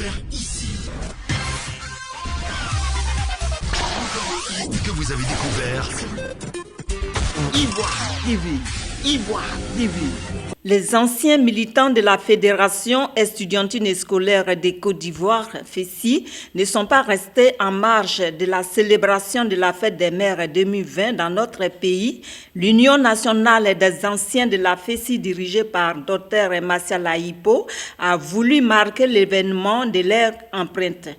découvert ici. Que vous avez découvert Ivoire TV. Ivoire TV. Les anciens militants de la Fédération estudiantine et scolaire de Côte d'Ivoire, FESI, ne sont pas restés en marge de la célébration de la fête des mères 2020 dans notre pays. L'Union nationale des anciens de la FESI, dirigée par Dr Massial Ayipo, a voulu marquer l'événement de leur empreinte.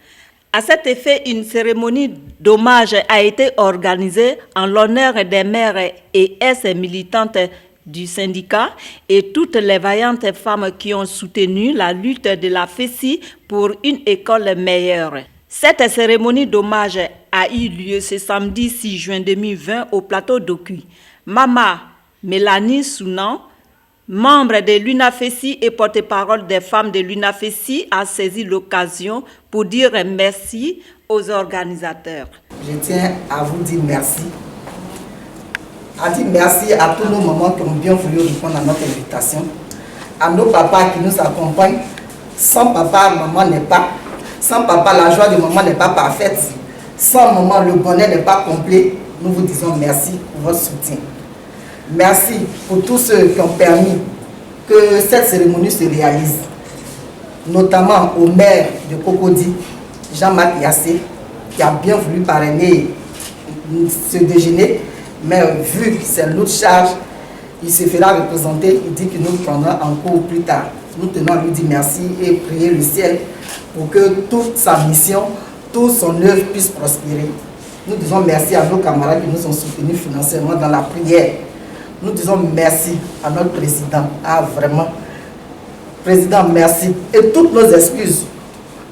À cet effet, une cérémonie d'hommage a été organisée en l'honneur des mères et ex-militantes du syndicat et toutes les vaillantes femmes qui ont soutenu la lutte de la FESI pour une école meilleure. Cette cérémonie d'hommage a eu lieu ce samedi 6 juin 2020 au plateau d'Okui. Mama Mélanie Sounan, membre de l'UNAFESI et porte-parole des femmes de l'UNAFESI, a saisi l'occasion pour dire merci aux organisateurs. Je tiens à vous dire merci. À dire merci à tous nos mamans qui ont bien voulu répondre à notre invitation, à nos papas qui nous accompagnent. Sans papa, maman n'est pas. Sans papa, la joie de maman n'est pas parfaite. Sans maman, le bonheur n'est pas complet. Nous vous disons merci pour votre soutien. Merci pour tous ceux qui ont permis que cette cérémonie se réalise, notamment au maire de Cocody, Jean-Marc Yassé, qui a bien voulu parrainer ce déjeuner, mais vu que c'est l'autre charge, il se fera représenter, il dit qu'il nous prendra en cours plus tard. Nous tenons à lui dire merci et prier le ciel pour que toute sa mission, toute son œuvre puisse prospérer. Nous disons merci à nos camarades qui nous ont soutenus financièrement dans la prière. Nous disons merci à notre président. Ah, vraiment. Président, merci. Et toutes nos excuses.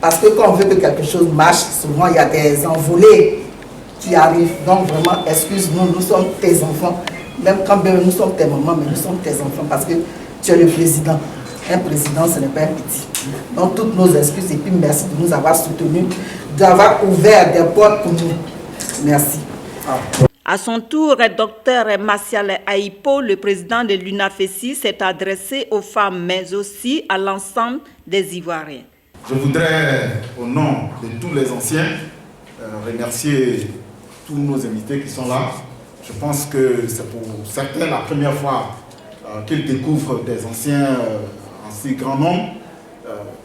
Parce que quand on veut que quelque chose marche, souvent il y a des envolées qui arrivent. Donc vraiment, excuse-nous, nous sommes tes enfants. Même quand nous sommes tes mamans, mais nous sommes tes enfants parce que tu es le président. Un président, ce n'est pas un petit. Donc toutes nos excuses et puis merci de nous avoir soutenus, d'avoir ouvert des portes pour nous. Merci. À son tour, Dr Massial Ayipo, le président de l'UNAFESI, s'est adressé aux femmes, mais aussi à l'ensemble des Ivoiriens. Je voudrais, au nom de tous les anciens, remercier tous nos invités qui sont là. Je pense que c'est pour certains la première fois qu'ils découvrent des anciens en si grand nombre.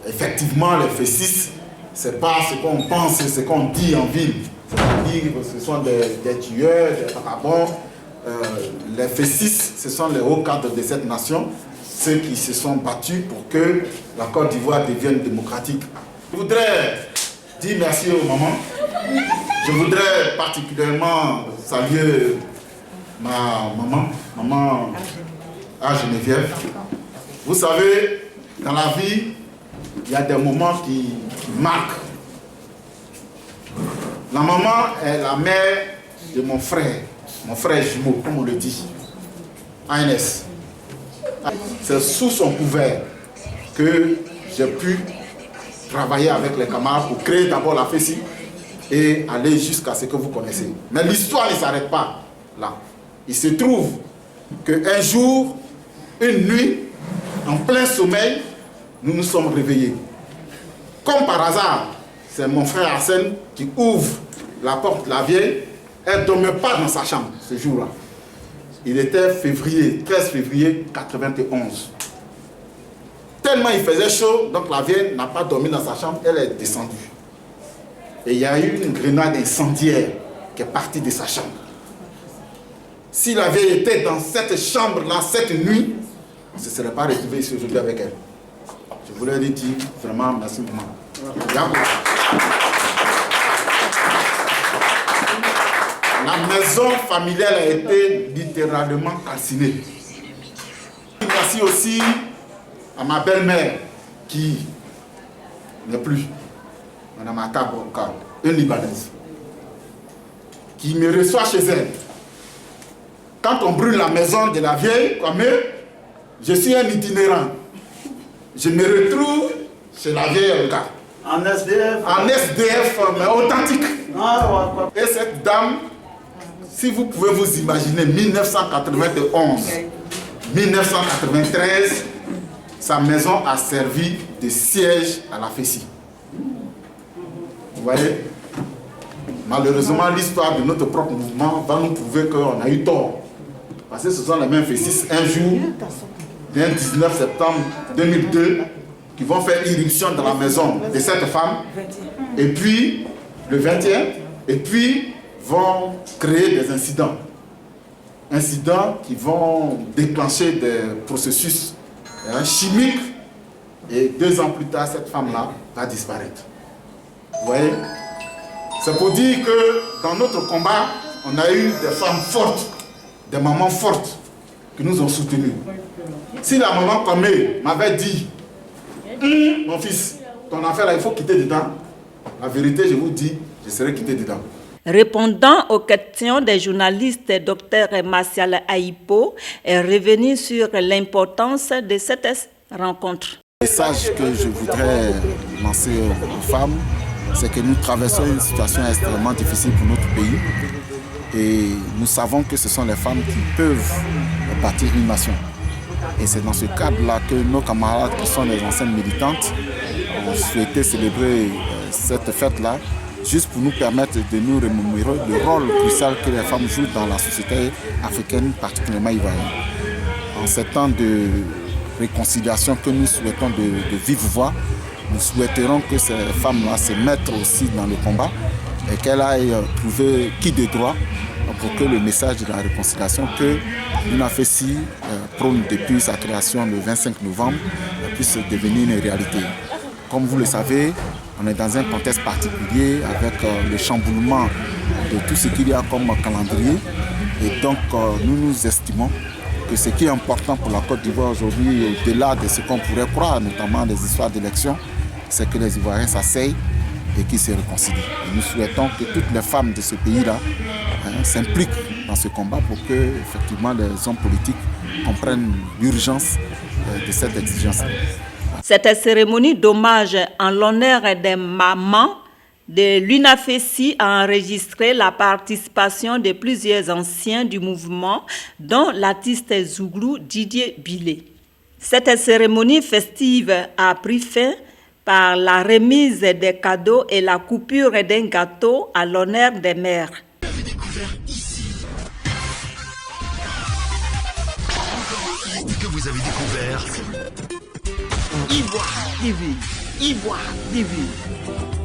Effectivement, les FESI, ce n'est pas ce qu'on pense, c'est ce qu'on dit en ville. C'est-à-dire que ce sont des tueurs, des vagabonds. Les FESI, ce sont les hauts cadres de cette nation, ceux qui se sont battus pour que la Côte d'Ivoire devienne démocratique. Je voudrais dire merci aux mamans. Je voudrais particulièrement saluer ma maman à Geneviève. Vous savez, dans la vie, il y a des moments qui marquent. La maman est la mère de mon frère jumeau, comme on le dit, ANS. C'est sous son couvert que j'ai pu travailler avec les camarades pour créer d'abord la FESI et aller jusqu'à ce que vous connaissez. Mais l'histoire ne s'arrête pas là. Il se trouve qu'un jour, une nuit, en plein sommeil, nous nous sommes réveillés. Comme par hasard, c'est mon frère Arsène qui ouvre la porte de la vieille. Elle ne dormait pas dans sa chambre ce jour-là. Il était 13 février 91. Tellement il faisait chaud, donc la vieille n'a pas dormi dans sa chambre, elle est descendue. Et il y a eu une grenade incendiaire qui est partie de sa chambre. Si la vieille était dans cette chambre-là, cette nuit, on ne se serait pas retrouvé ici aujourd'hui avec elle. Je voulais lui dire vraiment merci maman. La maison familiale a été littéralement calcinée. Merci aussi à ma belle-mère qui n'est plus, Mme Akaboka, une Libanaise, qui me reçoit chez elle. Quand on brûle la maison de la vieille, comme eux, je suis un itinérant. Je me retrouve chez la vieille gars. En SDF. En SDF, mais authentique. Et cette dame, si vous pouvez vous imaginer, 1991, 1993, sa maison a servi de siège à la FESI. voyez, malheureusement, l'histoire de notre propre mouvement va nous prouver qu'on a eu tort. Parce que ce sont les mêmes Fessis, un jour, le 19 septembre 2002, qui vont faire irruption dans la maison de cette femme, et puis, le 21, et puis, vont créer des incidents. Incidents qui vont déclencher des processus chimiques, et 2 ans plus tard, cette femme-là va disparaître. Vous voyez? C'est pour dire que dans notre combat, on a eu des femmes fortes, des mamans fortes qui nous ont soutenus. Si la maman Kamé m'avait dit mon fils, ton affaire là, il faut quitter dedans, la vérité, je vous dis, je serais quitté dedans. Répondant aux questions des journalistes, Dr Martial Aipo est revenu sur l'importance de cette rencontre. Le message que je voudrais lancer aux femmes, c'est que nous traversons une situation extrêmement difficile pour notre pays et nous savons que ce sont les femmes qui peuvent bâtir une nation. Et c'est dans ce cadre-là que nos camarades qui sont les anciennes militantes ont souhaité célébrer cette fête-là, juste pour nous permettre de nous remémorer le rôle crucial que les femmes jouent dans la société africaine, particulièrement ivoirienne. En ces temps de réconciliation que nous souhaitons de vive voix, nous souhaiterons que ces femmes-là se mettent aussi dans le combat et qu'elles aillent trouver qui de droit pour que le message de la réconciliation que l'UNAFESI prône depuis sa création le 25 novembre puisse devenir une réalité. Comme vous le savez, on est dans un contexte particulier avec le chamboulement de tout ce qu'il y a comme calendrier. Et donc, nous estimons que ce qui est important pour la Côte d'Ivoire aujourd'hui, au-delà de ce qu'on pourrait croire, notamment des histoires d'élections, c'est que les Ivoiriens s'asseyent et qu'ils se réconcilient. Et nous souhaitons que toutes les femmes de ce pays-là s'impliquent dans ce combat pour que, effectivement, les hommes politiques comprennent l'urgence de cette exigence. Cette cérémonie d'hommage en l'honneur des mamans de l'UNAFESI a enregistré la participation de plusieurs anciens du mouvement, dont l'artiste zouglou Didier Bilé. Cette cérémonie festive a pris fin par la remise des cadeaux et la coupure d'un gâteau à l'honneur des mères. Vous avez découvert ici. Que vous avez découvert Ivoire TV. Ivoire TV.